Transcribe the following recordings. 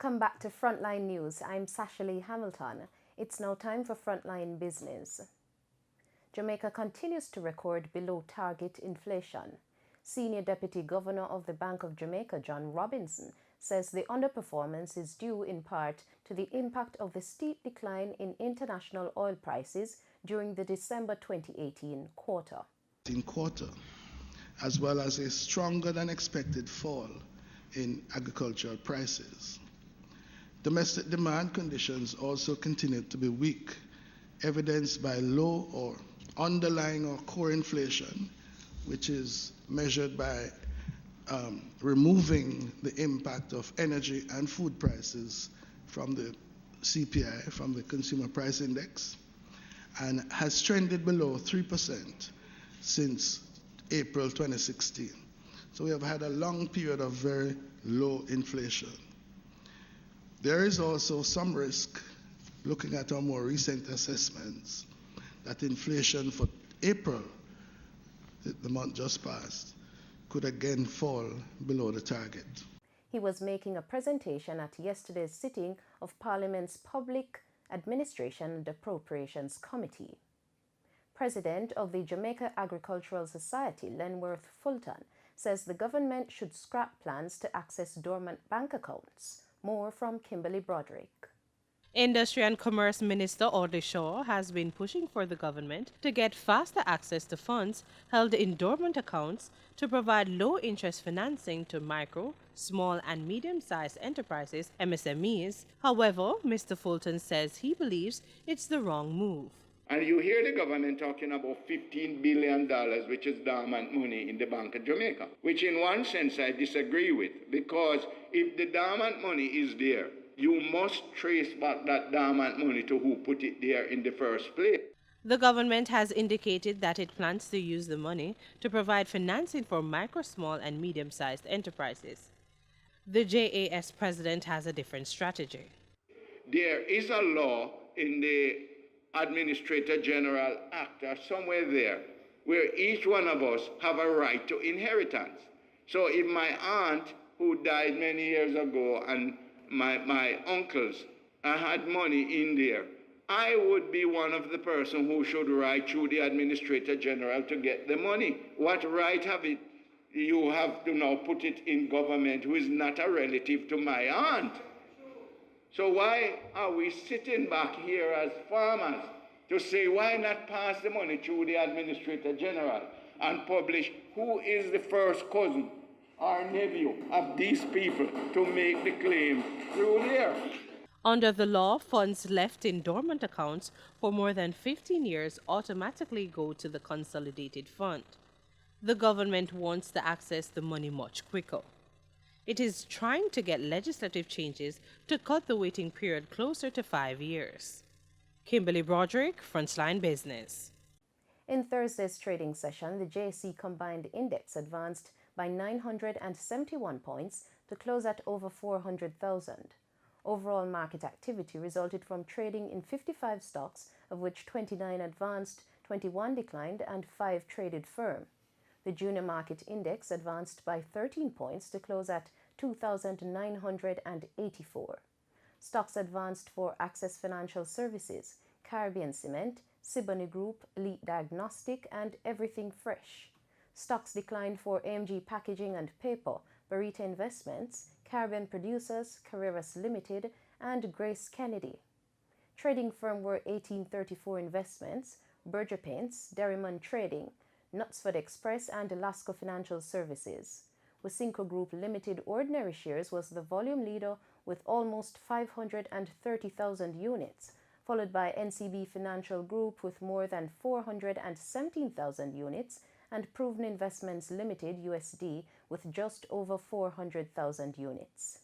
Welcome back to Frontline News. I'm Sasha Lee Hamilton. It's now time for Frontline Business. Jamaica continues to record below target inflation. Senior Deputy Governor of the Bank of Jamaica, John Robinson, says the underperformance is due in part to the impact of the steep decline in international oil prices during the December 2018 quarter. As well as a stronger than expected fall in agricultural prices. Domestic demand conditions also continued to be weak, evidenced by low or underlying or core inflation, which is measured by removing the impact of energy and food prices from the CPI, from the Consumer Price Index, and has trended below 3% since April 2016. So we have had a long period of very low inflation. There is also some risk, looking at our more recent assessments, that inflation for April, the month just passed, could again fall below the target. He was making a presentation at yesterday's sitting of Parliament's Public Administration and Appropriations Committee. President of the Jamaica Agricultural Society, Lenworth Fulton, says the government should scrap plans to access dormant bank accounts. More from Kimberly Broderick. Industry and Commerce Minister Audley Shaw has been pushing for the government to get faster access to funds held in dormant accounts to provide low-interest financing to micro, small and medium-sized enterprises, MSMEs. However, Mr. Fulton says he believes it's the wrong move. And you hear the government talking about $15 billion, which is dormant money in the Bank of Jamaica, which in one sense I disagree with, because if the dormant money is there, you must trace back that dormant money to who put it there in the first place. The government has indicated that it plans to use the money to provide financing for micro, small and medium-sized enterprises. The JAS president has a different strategy. There is a law in the Administrator General Act or somewhere there where each one of us have a right to inheritance. So if my aunt, who died many years ago, and my uncles had money in there, I would be one of the person who should write through the Administrator General to get the money. What right have it? You have to now put it in government who is not a relative to my aunt. So why are we sitting back here as farmers to say, why not pass the money through the Administrator General and publish who is the first cousin or nephew of these people to make the claim through there? Under the law, funds left in dormant accounts for more than 15 years automatically go to the consolidated fund. The government wants to access the money much quicker. It is trying to get legislative changes to cut the waiting period closer to 5 years. Kimberly Broderick, Frontline Business. In Thursday's trading session, the JSE Combined Index advanced by 971 points to close at over 400,000. Overall market activity resulted from trading in 55 stocks, of which 29 advanced, 21 declined, and 5 traded firm. The Junior Market Index advanced by 13 points to close at 2,984. Stocks advanced for Access Financial Services, Caribbean Cement, Siboney Group, Elite Diagnostic, and Everything Fresh. Stocks declined for AMG Packaging and Paper, Barita Investments, Caribbean Producers, Carreras Limited, and Grace Kennedy. Trading firm were 1834 Investments, Berger Paints, Derriman Trading, Knutsford Express, and Lasco Financial Services. Wasinco Group Limited ordinary shares was the volume leader with almost 530,000 units, followed by NCB Financial Group with more than 417,000 units, and Proven Investments Limited USD with just over 400,000 units.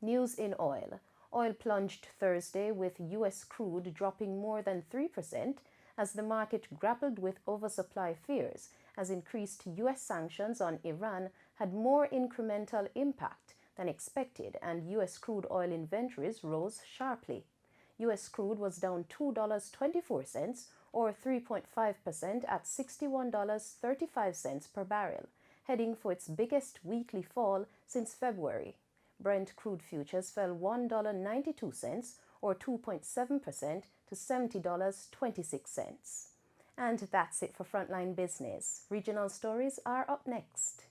News in oil. Oil plunged Thursday with U.S. crude dropping more than 3% as the market grappled with oversupply fears, as increased U.S. sanctions on Iran had more incremental impact than expected, and U.S. crude oil inventories rose sharply. U.S. crude was down $2.24, or 3.5% at $61.35 per barrel, heading for its biggest weekly fall since February. Brent crude futures fell $1.92 or 2.7% to $70.26. And that's it for Frontline Business. Regional stories are up next.